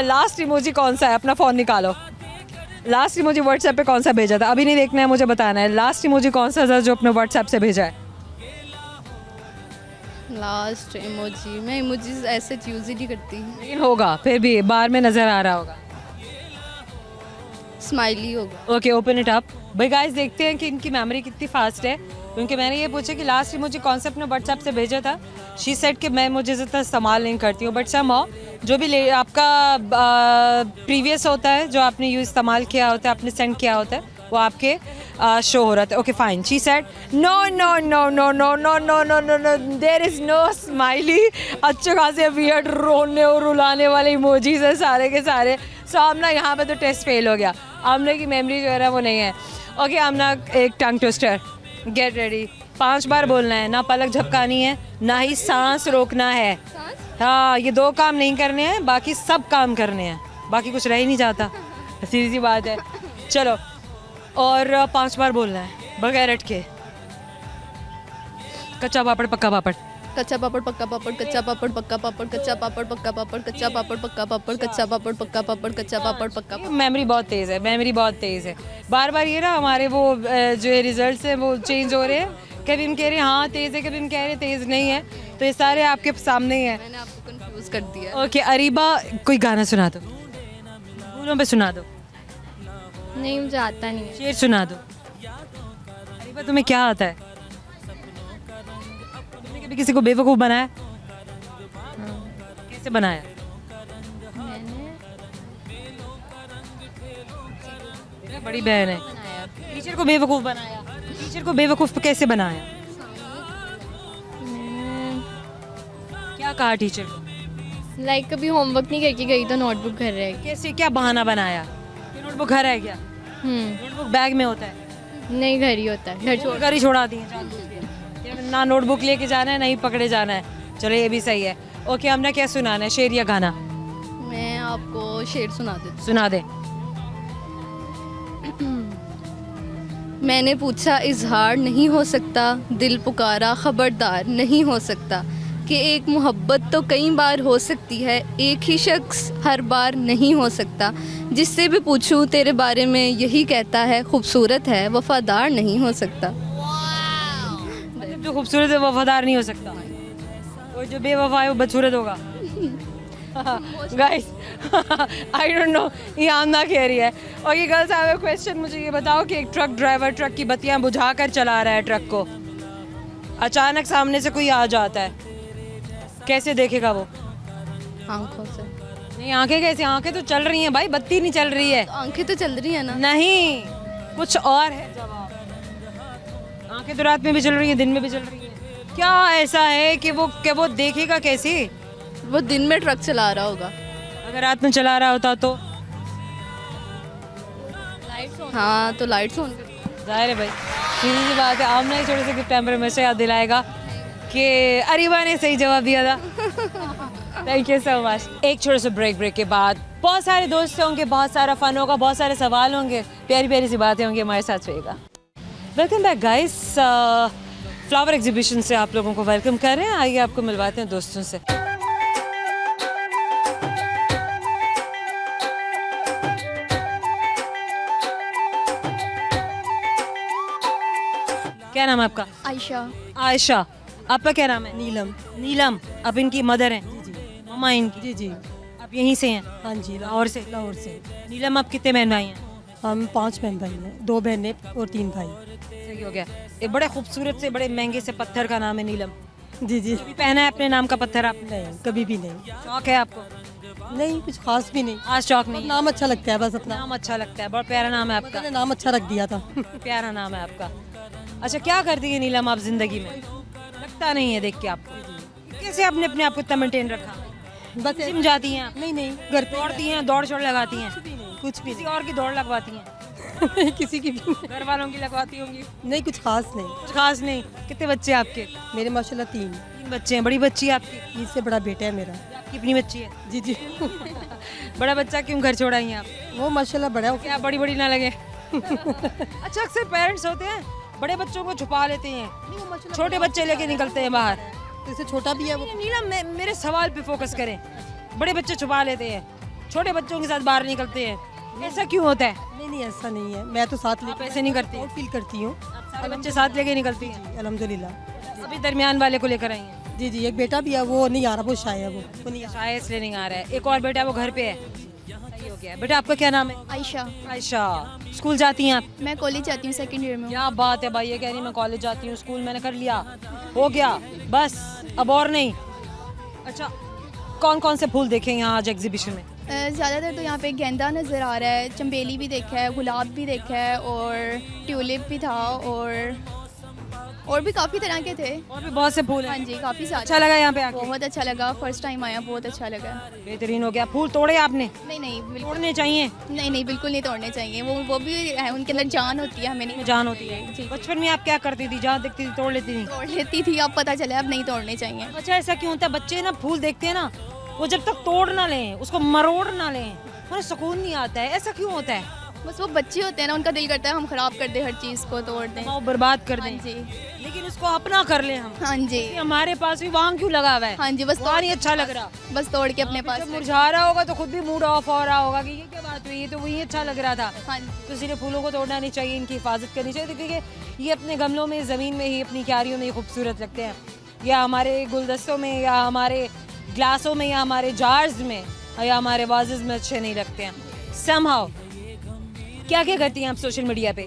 लास्ट इमोजी कौन सा है? अपना फ़ोन निकालो। लास्ट इमोजी व्हाट्सएप पे कौन सा भेजा था? अभी नहीं देखना है, मुझे बताना है। लास्ट इमोजी कौन सा था जो अपने व्हाट्सएप से भेजा है? लास्ट इमोजी, मैं इमोजीज ऐसे यूज़ ही नहीं करती। लेकिन होगा, फिर भी बार में नज़र आ रहा होगा। स्माइली होगा। Okay, open it up. भाई गाइस देखते हैं कि इनकी मेमोरी कितनी फास्ट है, क्योंकि मैंने ये पूछा कि लास्ट इमोजी कॉन्सेप्ट ने व्हाट्सएप से भेजा था। शी सेड कि मैं मुझे इतना इस्तेमाल नहीं करती हूँ, बट समहाउ जो भी आपका प्रीवियस होता है, जो आपने यूज इस्तेमाल किया होता है, आपने सेंड किया होता है, वो आपके शो हो रहा था। Okay fine, she said no no no no no no no no no no there is no smiley. अच्छे खासे वियर्ड रोने और रुलाने वाले इमोजीज है सारे के सारे। सो आमना यहाँ पे तो टेस्ट फेल हो गया, आमना की मेमोरी जो है वो नहीं है। ओके आमना, एक टंग ट्विस्टर, गेट रेडी। 5 बार बोलना है, ना पलक झपकानी है, ना ही सांस रोकना है। हाँ, ये 2 काम नहीं करने हैं, बाकी सब काम करने हैं, बाकी कुछ रह ही नहीं जाता, सीधी सी बात है। चलो, और 5 बार बोलना है बगैर अटके। कच्चा पापड़ पक्का पापड़। कच्चा पापड़ पक्का पापड़, कच्चा पापड़ पक्का पापड़, कच्चा पापड़ पक्का पापड़, कच्चा पापड़ पक्का पापड़, कच्चा पापड़ पक्का पापड़, कच्चा पापड़ पक्का पापड़। मेमोरी बहुत तेज़ है, मेमोरी बहुत तेज़ है। बार बार ये ना हमारे वो जो रिजल्ट्स हैं वो चेंज हो रहे हैं, कभी हम कह रहे हैं हाँ तेज़ है, कभी हम कह रहे हैं तेज़ नहीं है, तो ये सारे आपके सामने ही हैं। मैंने आपको कंफ्यूज कर दिया। ओके अरीबा, कोई गाना सुना दो, फूलों पे सुना दो, नहीं मुझे आता नहीं है। शेर सुना दो। अरीबा तुम्हें क्या आता है? तुमने कभी किसी को बेवकूफ़ बनाया? कैसे बनाया? मेरा बड़ी बहन है, टीचर को बेवकूफ़ बनाया। टीचर को बेवकूफ़ कैसे बनाया? क्या कहा टीचर को? लाइक कभी होमवर्क नहीं करके गई तो नोटबुक घर रह गई। कैसे, क्या बहाना बनाया कि नोटबुक घर है? क्या नोटबुक बैग में होता है? नहीं, घर ही होता है, घर छोड़। घर ही छोड़ा दी है, ना नोटबुक लेके जाना है, नहीं पकड़े जाना है। चलो ये भी सही है। ओके, हमने क्या सुनाना है, शेर या गाना? मैं आपको शेर सुना देती सुना दे। हूँ। मैंने पूछा इजहार नहीं हो सकता, दिल पुकारा खबरदार नहीं हो सकता, कि एक मोहब्बत तो कई बार हो सकती है, एक ही शख्स हर बार नहीं हो सकता। जिससे भी पूछूं तेरे बारे में यही कहता है, खूबसूरत है वफादार नहीं हो सकता। मतलब जो खूबसूरत है वो वफादार नहीं हो सकता, और जो बेवफा है वो बदसूरत होगा। गाइस आई डोंट नो, ये आमना कह रही है। और ये girls I have a question, मुझे ये बताओ कि एक ट्रक ड्राइवर ट्रक की बत्तियां बुझा कर चला रहा है ट्रक को, अचानक सामने से कोई आ जाता है, कैसे देखेगा वो? आंखों से। नहीं, आंखें कैसे? आंखें तो चल रही हैं भाई, बत्ती नहीं चल रही है। तो आंखें तो चल रही है ना। नहीं, कुछ और है जवाब। आंखें तो रात में भी चल रही है, दिन में भी चल रही है। क्या ऐसा है कि वो देखेगा कैसे? वो दिन में ट्रक चला रहा होगा। अगर रात में चला रहा होता तो? हाँ, तो लाइट्स ऑन कर। जाहिर है भाई, सीधी सी बात है। आमना ही छोटे से गिफ्ट टेम्पर में से याद दिलाएगा कि अरीबा ने सही जवाब दिया था। Thank you so much. एक छोटे से ब्रेक के बाद बहुत सारे दोस्त होंगे, बहुत सारा फन होगा, बहुत सारे सवाल होंगे, प्यारी प्यारी सी बातें होंगी, हमारे साथ रहेगा। Welcome back guys, flower exhibition से आप लोगों को वेलकम कर रहे हैं। आइए आपको मिलवाते हैं दोस्तों से। क्या नाम है आपका? आयशा। आयशा। आपका क्या नाम है? नीलम। नीलम, आप इनकी मदर हैं? जी। मम्मा इनकी? जी जी। आप यहीं से हैं? हाँ जी, लाहौर से? लाहौर से। नीलम, आप कितने बहन भाई हैं? हम 5 बहन भाई हैं, 2 बहनें और 3 भाई। सही हो गया। एक बड़े खूबसूरत से बड़े महंगे से पत्थर का नाम है नीलम। जी जी। कभी पहना है अपने नाम का पत्थर आपने? नहीं, कभी भी नहीं। शौक है आपको? नहीं, कुछ खास भी नहीं। आज शौक नहीं है? नाम अच्छा लगता है बस अपना। नाम अच्छा लगता है, बहुत प्यारा नाम है आपका। मैंने नाम अच्छा रख दिया था। प्यारा नाम है आपका। अच्छा, क्या करती है नीलम आप जिंदगी में? लगता नहीं है देख के आपको। कैसे आपने अपने आप को इतना मेंटेन रखा? बस जिम जाती हैं आप? नहीं नहीं, घर पे दौड़ती हैं, दौड़ शोड़ लगाती हैं? कुछ भी किसी और की दौड़ लगवाती हैं? नहीं। किसी की भी नहीं। घर वालों की लगवाती होंगी? नहीं, कुछ खास नहीं। कुछ खास नहीं। कितने बच्चे हैं आपके? मेरे माशाल्लाह 3। 3 बच्चे हैं। बड़ी बच्ची है आपकी? इससे बड़ा बेटा है मेरा। आपकी अपनी बच्ची है? जी जी। बड़ा बच्चा क्यों घर छोड़ा ही आप? वो माशाल्लाह बड़ा है। क्या बड़ी बड़ी ना लगे? अच्छा, अक्सर पेरेंट्स होते हैं बड़े बच्चों को छुपा लेते हैं, छोटे बच्चे लेके निकलते हैं बाहर। तो इससे छोटा भी है वो। नीलम, मेरे सवाल पे फोकस करें। बड़े बच्चे छुपा लेते हैं, छोटे बच्चों के साथ बाहर निकलते हैं, ऐसा क्यों होता है? नहीं नहीं, ऐसा नहीं है। मैं तो साथ आप ऐसे नहीं करती? फील करती हूँ। सारे बच्चे साथ लेके निकलती हैं? अल्हम्दुलिल्लाह। अभी दरमियान वाले को लेकर आई हैं? जी जी, एक बेटा भी है, वो नहीं आ रहा, वो शाय है, वो नहीं आ रहा। शायद इसलिए नहीं आ रहा है। एक और बेटा है, वो घर पे है। सही हो गया। बेटा आपका क्या नाम है? आयशा। आयशा। स्कूल जाती हैं आप? मैं कॉलेज जाती हूँ, सेकंड ईयर में। क्या बात है भाई, ये कह रही मैं कॉलेज जाती हूँ, स्कूल मैंने कर लिया, हो गया बस, अब और नहीं। अच्छा, कौन कौन से फूल देखे यहाँ आज एग्जीबिशन में? ज़्यादातर तो यहाँ पे गेंदा नज़र आ रहा है, चंबेली भी देखा है, गुलाब भी देखा है और ट्यूलिप भी था और भी काफ़ी तरह के थे। और भी बहुत से फूल हाँ हैं। जी, काफ़ी सारे। अच्छा लगा यहाँ पे आके? बहुत अच्छा लगा, फर्स्ट टाइम आया, बहुत अच्छा लगा। बेहतरीन हो गया। फूल तोड़े आपने? नहीं नहीं बिल्कुल तोड़ने चाहिए, नहीं, बिल्कुल नहीं तोड़ने चाहिए। वो भी है, उनके अंदर जान होती है, हमें नहीं जान होती है। जी। बचपन में आप क्या करती थी? जहाँ देखती थी तोड़ लेती थी? तोड़ लेती थी, अब पता चला अब नहीं तोड़ने चाहिए। अच्छा, ऐसा क्यों होता है? बच्चे ना फूल देखते हैं ना, वो जब तक तोड़ ना लें, उसको मरोड़ ना लें, उन्हें सुकून नहीं आता है। ऐसा क्यों होता है? बस वो बच्चे होते हैं ना, उनका दिल करता है हम खराब कर दें, हर चीज़ को तोड़ दें। वो बर्बाद कर हाँ दें, जी, लेकिन उसको अपना कर लें हम। हाँ जी, हमारे पास भी वहाँ क्यों लगा हुआ है? हाँ जी, बस वहाँ नहीं अच्छा लग रहा। बस तोड़ के अपने पास जब मुरझा रहा होगा तो खुद भी मूड ऑफ हो रहा होगा कि ये क्या बात हुई, ये तो वही अच्छा लग रहा था। हाँ जी, तो इसलिए फूलों को तोड़ना नहीं चाहिए, इनकी हिफाजत करनी चाहिए, क्योंकि ये अपने गमलों में, ज़मीन में ही, अपनी क्यारियों में ही खूबसूरत लगते हैं, या हमारे गुलदस्तों में, या हमारे ग्लासों में, या हमारे जार्स में, या हमारे वाजेस में अच्छे नहीं लगते हैं समहाउ। क्या क्या करती हैं आप सोशल मीडिया पे?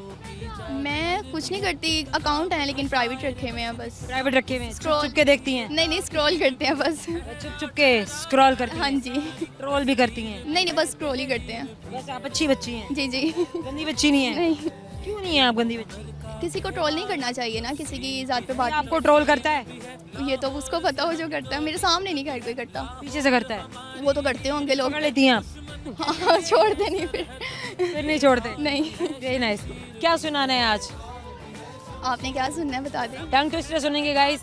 मैं कुछ नहीं करती, अकाउंट है लेकिन प्राइवेट रखे हुए हैं बस। प्राइवेट रखे हुए हैं, छुप Scroll- छुप के देखती हैं? नहीं, स्क्रॉल करते हैं बस। छुप छुप के स्क्रॉल करती हाँ हैं? जी, ट्रोल भी करती हैं? नहीं, बस स्क्रॉल ही करते हैं। बस आप अच्छी बच्ची हैं, जी जी, गंदी बच्ची नहीं है? नहीं, क्यों नहीं है आप गंदी बच्ची? किसी को ट्रोल नहीं करना चाहिए ना, किसी की ज़ात पे बात आपको ट्रोल करता है? नहीं। ये तो उसको पता हो जो करता है, मेरे सामने नहीं खैर कोई करता। पीछे से करता है? वो तो करते होंगे लोग। पकड़ लेती हैं आप? हाँ, छोड़ दे नहीं फिर। फिर नहीं छोड़ते? नहीं, वेरी नाइस। क्या सुनाना है आज? आपने क्या सुनना है बता दें। टंग ट्विस्टर सुनेंगे गाइस।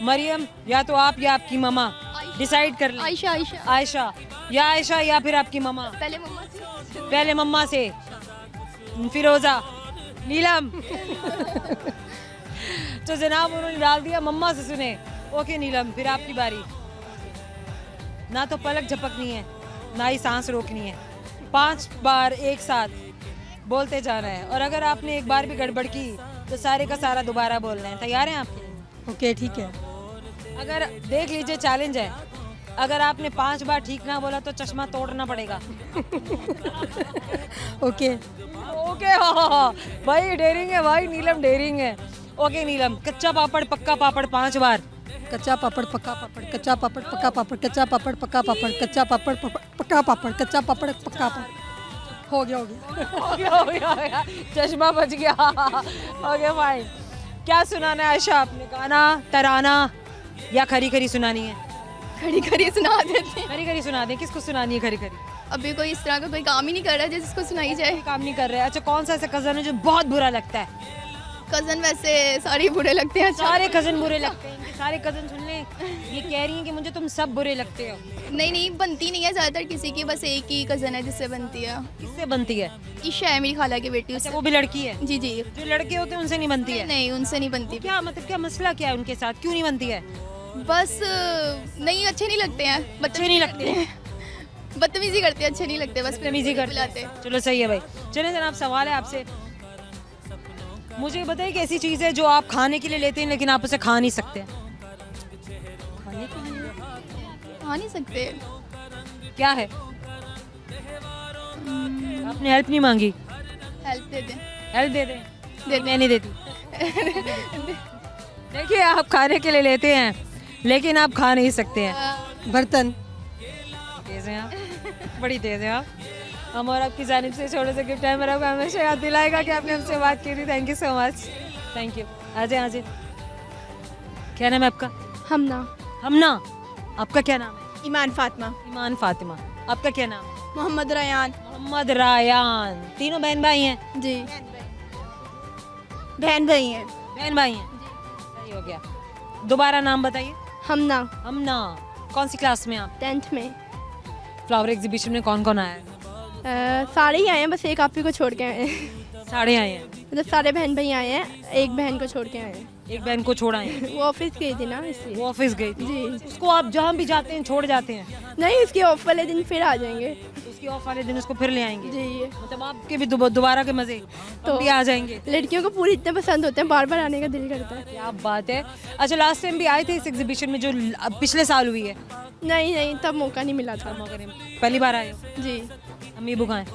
मरियम, या तो आप या आपकी ममा, डिसाइड कर लें। आयशा, आयशा या फिर आपकी ममा। पहले मम्मा से। पहले मम्मा से, फिरोजा, नीलम। तो जनाब उन्होंने डाल दिया मम्मा से सुने। ओके नीलम, फिर आपकी बारी। ना तो पलक झपकनी है, ना ही सांस रोकनी है, 5 बार एक साथ बोलते जाना है, और अगर आपने एक बार भी गड़बड़ की तो सारे का सारा दोबारा बोलना है। तैयार हैं आप? ओके ठीक है। अगर देख लीजिए, चैलेंज है, अगर आपने 5 बार ठीक ना बोला तो चश्मा तोड़ना पड़ेगा। ओके ओके, भाई डेयरिंग है, भाई नीलम डेयरिंग है। ओके नीलम, कच्चा पापड़ पक्का पापड़ 5 बार। कच्चा पापड़ पक्का पापड़, कच्चा पापड़ पक्का पापड़, कच्चा पापड़ पक्का पापड़, कच्चा पापड़ पक्का पापड़, कच्चा पापड़ पक्का पापड़। हो गया हो गया, चश्मा बच गया। Okay fine. क्या सुनाना है आयशा आपने? गाना, तराना या खरी खरी सुनानी है? खड़ी खड़ी सुना देते हैं। खरी खरी सुना दें। किसको सुनानी है खरी खरी? अभी कोई इस तरह का कोई काम ही नहीं कर रहा है जिसको सुनाई जाए। काम नहीं कर रहे। अच्छा, कौन सा ऐसा कजन है जो बहुत बुरा लगता है? कज़न वैसे सारे बुरे लगते हैं। सारे कजन बुरे लगते हैं। इनके सारे कजन सुन लें, ये कह रही हैं कि मुझे तुम सब बुरे लगते हो। नहीं, बनती नहीं है ज़्यादातर किसी की, बस एक ही कज़न है जिससे बनती है। किससे बनती है? ईशा है मेरी खाला की बेटी, अच्छा, उससे। वो भी लड़की है? जी जी, जो लड़के होते हैं उनसे नहीं बनती है? नहीं उनसे नहीं बनती। क्या मतलब, क्या मसला क्या है उनके साथ, क्यों नहीं बनती है? बस नहीं, अच्छे नहीं लगते हैं, अच्छे नहीं लगते हैं? बदतमीजी करते हैं, अच्छे नहीं लगते, बस बदतमीजी करते बुलाते। हैं। चलो सही है भाई। चलें जनाब, सवाल है आपसे, मुझे बताइए कि ऐसी चीज़ है जो आप खाने के लिए लेते हैं लेकिन आप उसे खा नहीं सकते? खाने के लिए खा नहीं सकते। क्या है? आपने हेल्प नहीं मांगी? हेल्प दे दें। हेल्प दे दें? दे मैं नहीं देती। देखिए, आप खाने के लिए लेते हैं लेकिन आप खा नहीं सकते हैं। बर्तन। तेज हैं आप, बड़ी तेज हैं आप। हम और आपकी जानिब से छोटे से गिफ्ट है, मेरा को हमेशा याद दिलाएगा कि आपने हमसे बात की थी। Thank you so much, thank you. आ जाए। क्या नाम है आपका? हमना। हमना। आपका क्या नाम है? ईमान फातिमा। ईमान फातिमा। आपका क्या नाम है? मोहम्मद रयान। मोहम्मद रायान। तीनों बहन भाई हैं? जी, बहन भाई हैं। बहन भाई हैं, सही हो गया। दोबारा नाम बताइए। हमना। हमना। कौन सी क्लास में आप? 10th में। फ्लावर एग्जीबिशन में कौन कौन आया है? सारे ही आए हैं, बस एक आप ही को छोड़ के आए हैं। साढ़े आए हैं? मतलब सारे बहन भाई आए हैं, एक बहन को छोड़ के आए हैं। एक बहन को छोड़ आए हैं? वो ऑफिस गई थी ना, इसलिए। वो ऑफिस गई थी। जी, उसको आप जहाँ भी जाते हैं छोड़ जाते हैं? नहीं, इसके ऑफ वाले दिन फिर आ जाएंगे। उसके उसकी ऑफ वाले दिन उसको फिर ले आएंगे जी मतलब आपके भी दोबारा के मजे तो भी आ जाएंगे। लड़कियों को फूल इतने पसंद होते हैं, बार बार आने का दिल करता है। क्या बात है। अच्छा लास्ट टाइम भी आए थे इस एग्जीबिशन में जो पिछले साल हुई है? नहीं नहीं, तब मौका नहीं मिला था। मौका नहीं, पहली बार आए हो? जी। अम्मी अबू कहाँ हैं?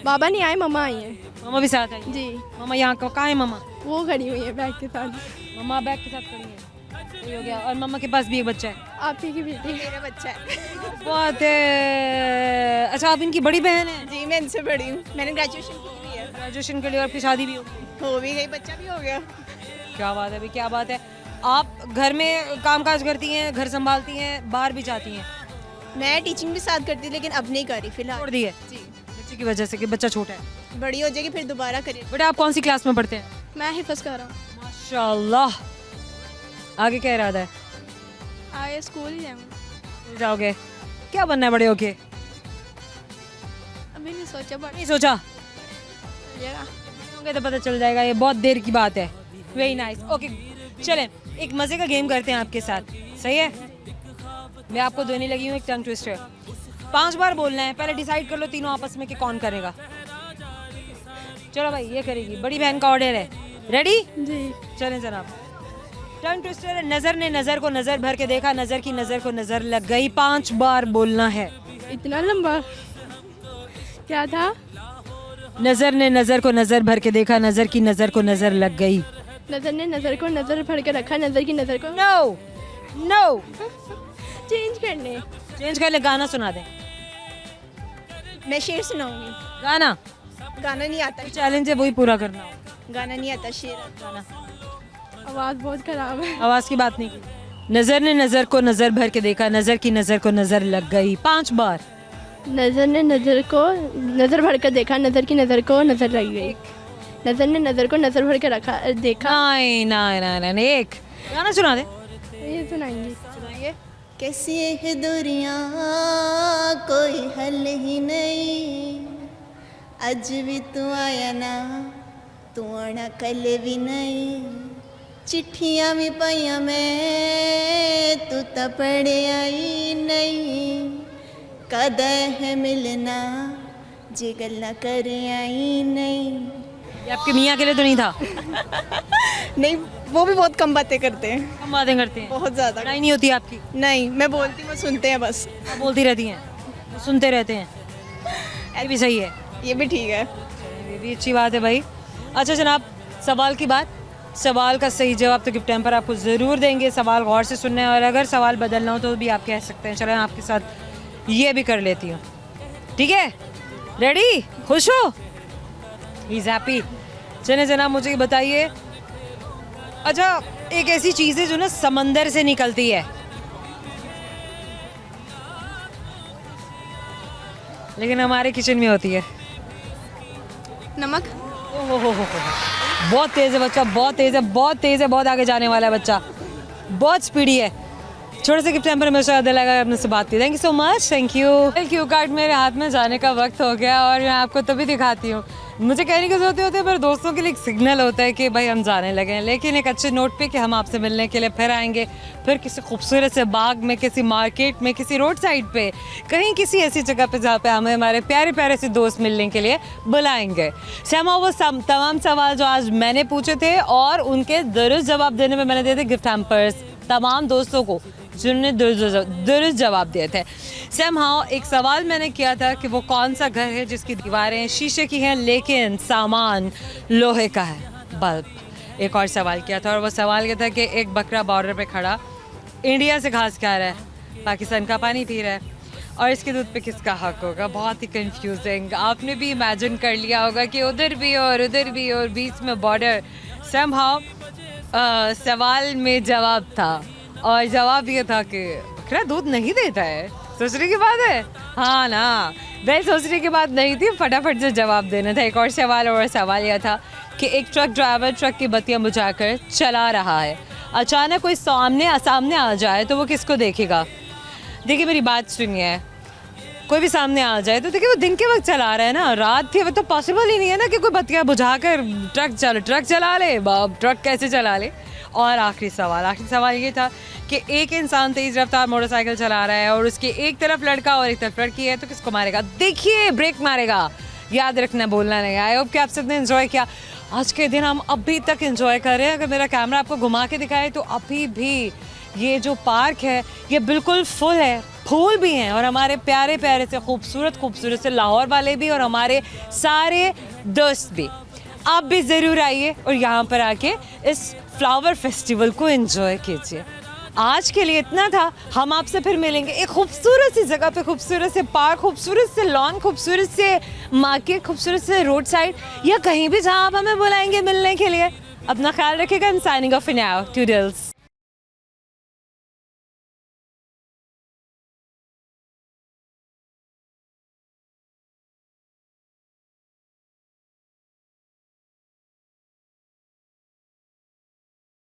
बाबा नहीं आए, मम्मा आई हैं। मम्मा भी साथ आई? जी। मम्मा यहाँ कहाँ है मम्मा? वो खड़ी हुई है बैग के साथ। मम्मा बैग के साथ खड़ी है, सही हो गया। और मम्मा के पास भी एक बच्चा है? आप ही की बेटी। मेरा बच्चा है। बहुत है। अच्छा आप इनकी बड़ी बहन है? जी मैं इनसे बड़ी हूँ, मैंने ग्रेजुएशन की हुई है। ग्रेजुएशन के लिए आपकी शादी भी हो गई? हो भी गई, बच्चा भी हो गया। क्या बात है भाई, क्या बात है। आप घर में कामकाज करती हैं, घर संभालती हैं, बाहर भी जाती हैं? मैं टीचिंग भी साथ करती थी लेकिन अब नहीं करी छोड़ फिलहाल। दी है जी। बच्चे की वजह से कि बच्चा छोटा है? बड़ी हो जाएगी फिर दोबारा करिए। बेटा आप कौन सी क्लास में पढ़ते हैं? मैं हिफज कर रहा हूँ। माशाल्लाह। आगे क्या इरादा है? आगे स्कूल ही जाऊँगा। जाओगे? क्या बनना है बड़े होके? अभी नहीं सोचा, बट नहीं सोचा? चलिएगा। होंगे तो पता चल जाएगा, ये बहुत देर की बात है। Very nice. ओके चलें एक मज़े का गेम करते हैं आपके साथ, सही है? मैं आपको देने लगी हूँ एक टंग ट्विस्टर। 5 बार बोलना है, पहले डिसाइड कर लो तीनों आपस में कि कौन करेगा। चलो भाई ये करेगी, बड़ी बहन का ऑर्डर है। रेडी? जी। चलें जनाब। Tongue twister. नज़र ने नज़र को नज़र भर के देखा, नज़र की नज़र को नज़र लग गई। 5 बार बोलना है। इतना लंबा क्या था? नज़र ने नज़र को नज़र भर के देखा, नज़र की नज़र को नज़र लग गई। नजर ने नजर को नजर भर के रखा, नजर की नजर को नो नो चेंज करने। चेंज कर ले, गाना सुना दे। मैं शेर सुनाऊंगी। गाना? गाना नहीं आता, चैलेंज है वही पूरा करना हो। गाना नहीं आता, शेर। गाना। आवाज़ बहुत खराब है। आवाज़ की बात नहीं की। नज़र ने नज़र को नज़र भर के देखा, नज़र की नज़र को नज़र लग गई। 5 बार। नजर ने नजर को नजर भर कर देखा, नजर की नजर को नजर लग गई। नजर ने नजर को नजर भर के रखा देखा। नहीं नहीं नहीं नहीं, एक गाना सुना दे। ये सुनाएंगे। सुनाइए। कैसी है दूरियां कोई हल ही नहीं, अज भी तू आया ना, तू आना कल भी नहीं। चिट्ठियां भी पाइया मैं, तू तो पढ़े आई नहीं। कद है मिलना जे गल्ला कर आई नहीं। ये आपके मियाँ के लिए तो नहीं था? नहीं वो भी बहुत कम बातें करते हैं, हम बातें करते हैं, बहुत ज़्यादा। लड़ाई नहीं होती आपकी? नहीं मैं बोलती हूँ, वो सुनते हैं बस। आप बोलती रहती हैं, वो सुनते रहते हैं। ये भी सही है, ये भी ठीक है। ये भी अच्छी बात है भाई। अच्छा जनाब, सवाल की बात, सवाल का सही जवाब तो गिफ्ट हैम्पर आपको ज़रूर देंगे। सवाल गौर से सुनना है और अगर सवाल बदलना हो तो भी आप कह सकते हैं। चलो मैं आपके साथ ये भी कर लेती हूँ, ठीक है? रेडी? खुश हो? He is happy. चले जनाब मुझे ये बताइए, अच्छा एक ऐसी चीज़ है जो ना समंदर से निकलती है लेकिन हमारे किचन में होती है। नमक। ओहो बहुत तेज़ है बच्चा, बहुत तेज़ है, बहुत तेज़ है, बहुत आगे जाने वाला है बच्चा, बहुत स्पीडी है। छोटे से गिफ्ट हैम्पर में शायद लगा अपने से बात की। Thank you so much, thank you. Q card मेरे हाथ में जाने का वक्त हो गया और मैं आपको तभी दिखाती हूँ। मुझे कहने की ज़रूरत होती है, मेरे दोस्तों के लिए एक सिग्नल होता है कि भाई हम जाने लगे हैं, लेकिन एक अच्छे नोट पे कि हम आपसे मिलने के लिए फिर आएंगे, फिर किसी खूबसूरत से बाग में, किसी मार्केट में, किसी रोड साइड पे, कहीं किसी ऐसी जगह पे जहाँ पे हमें हमारे प्यारे प्यारे से दोस्त मिलने के लिए बुलाएंगे। समा वो तमाम सवाल जो आज मैंने पूछे थे और उनके दुरुस्त जवाब देने में मैंने दिए थे गिफ्ट हैम्पर्स तमाम दोस्तों को जिन्होंने दुरुस्त जवाब दिए थे। समहाउ एक सवाल मैंने किया था कि वो कौन सा घर है जिसकी दीवारें शीशे की हैं लेकिन सामान लोहे का है, बल्ब। एक और सवाल किया था और वो सवाल ये था कि एक बकरा बॉर्डर पे खड़ा इंडिया से घास खा रहा है, पाकिस्तान का पानी पी रहा है और इसके दूध पे किसका हक होगा। बहुत ही कंफ्यूजिंग। आपने भी इमेजिन कर लिया होगा कि उधर भी और उधर भी और बीच में बॉर्डर। समहाउ सवाल में जवाब था और जवाब ये था कि बकरा दूध नहीं देता है। सोचने की बात है, हाँ ना, वह सोचने की बात नहीं थी, फटाफट से जवाब देना था। एक और सवाल यह था कि एक ट्रक ड्राइवर ट्रक की बत्तियां बुझाकर चला रहा है, अचानक कोई सामने आ जाए तो वो किसको देखेगा। देखिए मेरी बात सुनिए, कोई भी सामने आ जाए तो देखिए वो दिन के वक्त चला रहा है ना, रात थी, वो तो पॉसिबल ही नहीं है ना कि कोई बत्तियां बुझाकर ट्रक चला ले। ट्रक कैसे चला ले। और आखिरी सवाल ये था कि एक इंसान तेज़ रफ्तार मोटरसाइकिल चला रहा है और उसके एक तरफ लड़का और एक तरफ लड़की है, तो किसको मारेगा? देखिए, ब्रेक मारेगा। याद रखना, बोलना नहीं। आई होप कि आप सबने एंजॉय किया। आज के दिन हम अभी तक एंजॉय कर रहे हैं। अगर मेरा कैमरा आपको घुमा के दिखाए तो अभी भी ये जो पार्क है ये बिल्कुल फुल है, फूल भी हैं और हमारे प्यारे प्यारे से खूबसूरत से लाहौर वाले भी और हमारे सारे दोस्त भी। आप भी ज़रूर आइए और यहाँ पर आके इस फ्लावर फेस्टिवल को एंजॉय कीजिए। आज के लिए इतना था। हम आपसे फिर मिलेंगे एक खूबसूरत सी जगह पे, खूबसूरत से पार्क, खूबसूरत से लॉन, खूबसूरत से मार्केट, खूबसूरत से रोड साइड या कहीं भी जहाँ आप हमें बुलाएंगे मिलने के लिए। अपना ख्याल रखिएगा। Signing off now, toodles.